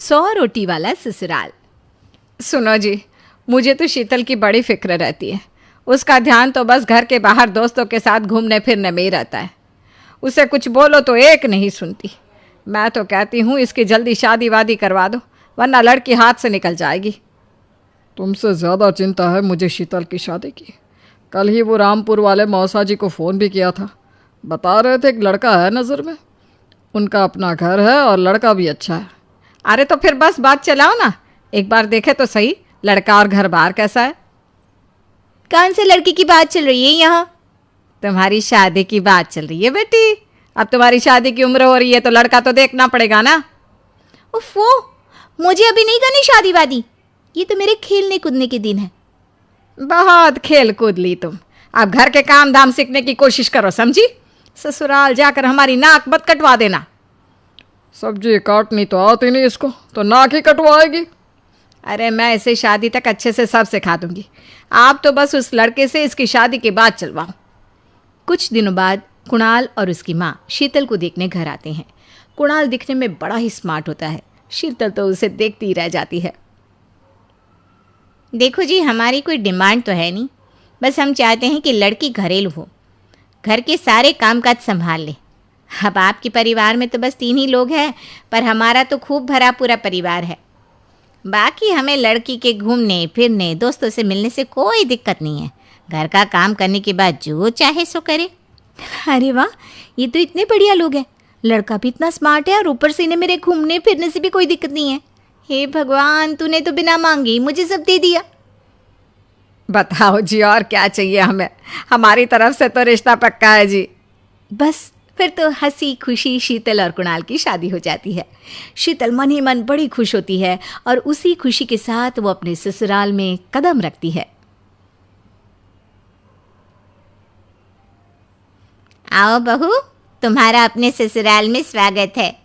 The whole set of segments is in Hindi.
100 रोटी वाला ससुराल। सुनो जी, मुझे तो शीतल की बड़ी फिक्र रहती है। उसका ध्यान तो बस घर के बाहर दोस्तों के साथ घूमने फिरने में ही रहता है। उसे कुछ बोलो तो एक नहीं सुनती। मैं तो कहती हूँ इसकी जल्दी शादी वादी करवा दो, वरना लड़की हाथ से निकल जाएगी। तुमसे ज़्यादा चिंता है मुझे शीतल की शादी की। कल ही वो रामपुर वाले मौसा जी को फ़ोन भी किया था। बता रहे थे एक लड़का है नज़र में। उनका अपना घर है और लड़का भी अच्छा है। अरे तो फिर बस बात चलाओ ना, एक बार देखे तो सही लड़का और घर बार कैसा है। कौन से लड़की की बात चल रही है यहाँ? तुम्हारी शादी की बात चल रही है बेटी। अब तुम्हारी शादी की उम्र हो रही है तो लड़का तो देखना पड़ेगा ना। उफ़ो, मुझे अभी नहीं करनी शादी वादी। ये तो मेरे खेलने कूदने के दिन है। बहुत खेल कूद ली तुम। अब घर के काम धाम सीखने की कोशिश करो, समझी? ससुराल जाकर हमारी नाक मत कटवा देना। सब्जी काटनी तो आती नहीं इसको, तो नाक ही कटवाएगी। अरे मैं इसे शादी तक अच्छे से सब सिखा दूंगी। आप तो बस उस लड़के से इसकी शादी के बाद चलवाओ। कुछ दिनों बाद कुणाल और उसकी माँ शीतल को देखने घर आते हैं। कुणाल दिखने में बड़ा ही स्मार्ट होता है। शीतल तो उसे देखती ही रह जाती है। देखो जी, हमारी कोई डिमांड तो है नहीं, बस हम चाहते हैं कि लड़की घरेलू हो, घर के सारे कामकाज संभाल ले। अब आपके परिवार में तो बस 3 ही लोग हैं, पर हमारा तो खूब भरा पूरा परिवार है। बाकी हमें लड़की के घूमने फिरने दोस्तों से मिलने से कोई दिक्कत नहीं है। घर का काम करने के बाद जो चाहे सो करे। अरे वाह, ये तो इतने बढ़िया लोग हैं। लड़का भी इतना स्मार्ट है और ऊपर से इन्हें मेरे घूमने फिरने से भी कोई दिक्कत नहीं है। हे भगवान, तूने तो बिना मांगे ही मुझे सब दे दिया। बताओ जी, और क्या चाहिए हमें? हमारी तरफ से तो रिश्ता पक्का है जी। बस फिर तो हंसी खुशी शीतल और कुणाल की शादी हो जाती है। शीतल मन ही मन बड़ी खुश होती है और उसी खुशी के साथ वो अपने ससुराल में कदम रखती है। आओ बहू, तुम्हारा अपने ससुराल में स्वागत है।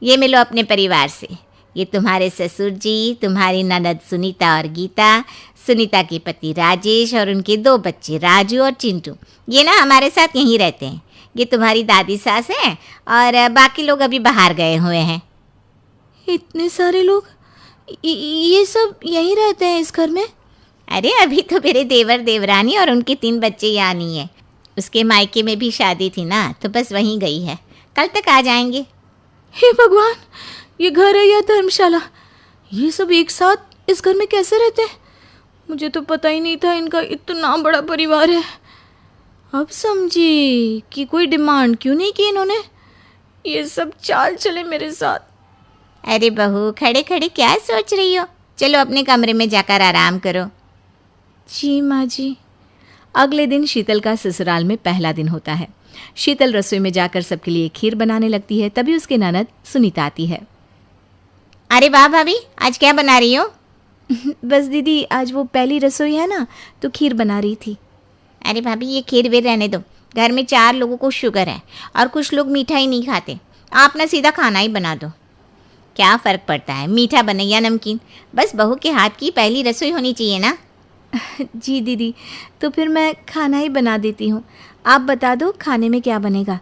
ये मिलो अपने परिवार से। ये तुम्हारे ससुर जी, तुम्हारी ननद सुनीता और गीता, सुनीता के पति राजेश और उनके 2 बच्चे राजू और चिंटू। ये ना हमारे साथ यहीं रहते हैं। ये तुम्हारी दादी सास है और बाकी लोग अभी बाहर गए हुए हैं। इतने सारे लोग, ये सब यहीं रहते हैं इस घर में? अरे अभी तो मेरे देवर देवरानी और उनके 3 बच्चे यहाँ नहीं है। उसके मायके में भी शादी थी ना, तो बस वहीं गई है। कल तक आ जाएंगे। हे भगवान, ये घर है या धर्मशाला? ये सब एक साथ इस घर में कैसे रहते हैं? मुझे तो पता ही नहीं था इनका इतना बड़ा परिवार है। अब समझी कि कोई डिमांड क्यों नहीं की इन्होंने। ये सब चाल चले मेरे साथ। अरे बहू, खड़े खड़े क्या सोच रही हो? चलो अपने कमरे में जाकर आराम करो। जी माँ जी। अगले दिन शीतल का ससुराल में पहला दिन होता है। शीतल रसोई में जाकर सबके लिए खीर बनाने लगती है। तभी उसके ननद सुनीता आती है। अरे वाह भाभी, आज क्या बना रही हो? बस दीदी, आज वो पहली रसोई है ना, तो खीर बना रही थी। अरे भाभी, ये खीर वीर रहने दो। घर में 4 लोगों को शुगर है और कुछ लोग मीठा ही नहीं खाते। आप ना सीधा खाना ही बना दो। क्या फ़र्क पड़ता है मीठा बने या नमकीन? बस बहू के हाथ की पहली रसोई होनी चाहिए ना। जी दीदी, तो फिर मैं खाना ही बना देती हूँ। आप बता दो खाने में क्या बनेगा?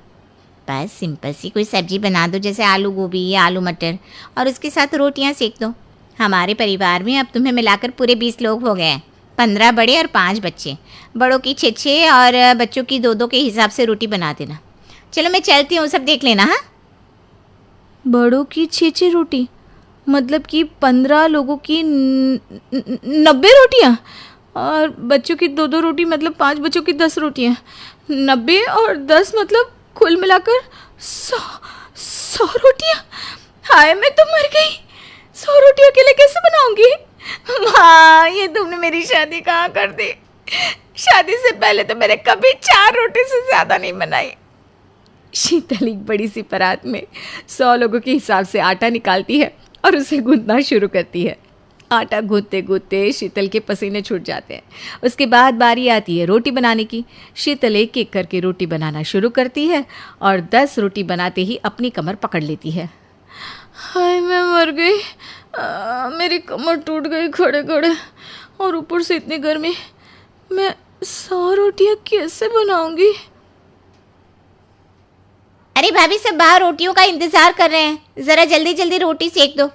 बस सिंपल सी कोई सब्जी बना दो, जैसे आलू गोभी या आलू मटर, और उसके साथ रोटियां सेक दो। हमारे परिवार में अब तुम्हें मिलाकर पूरे 20 लोग हो गए हैं। 15 बड़े और 5 बच्चे। बड़ों की 6-6 और बच्चों की 2-2 के हिसाब से रोटी बना देना। चलो मैं चलती हूँ, सब देख लेना। हाँ, बड़ों की 6-6 रोटी, मतलब कि 15 लोगों की 90 रोटियाँ, और बच्चों की 2-2 रोटी, मतलब 5 बच्चों की 10 रोटियाँ। 90 और 10 मतलब कुल मिलाकर 100 रोटियाँ। हाय, मैं तो मर गई। 100 रोटी अकेले कैसे बनाऊंगी? माँ, ये तुमने मेरी शादी कहाँ कर दी? शादी से पहले तो मैंने कभी 4 रोटी से ज़्यादा नहीं बनाई। शीतल एक बड़ी सी परात में 100 लोगों के हिसाब से आटा निकालती है और उसे गूंथना शुरू करती है। आटा गूंथते गूंथते शीतल के पसीने छूट जाते हैं। उसके बाद बारी आती है रोटी बनाने की। शीतल एक एक करके रोटी बनाना शुरू करती है और 10 रोटी बनाते ही अपनी कमर पकड़ लेती है। हाय, मैं मर गई। मेरी कमर टूट गई खड़े खड़े, और ऊपर से इतनी गर्मी। मैं 100 रोटियाँ कैसे बनाऊंगी? अरे भाभी, सब बाहर रोटियों का इंतज़ार कर रहे हैं। ज़रा जल्दी जल्दी रोटी सेक दो।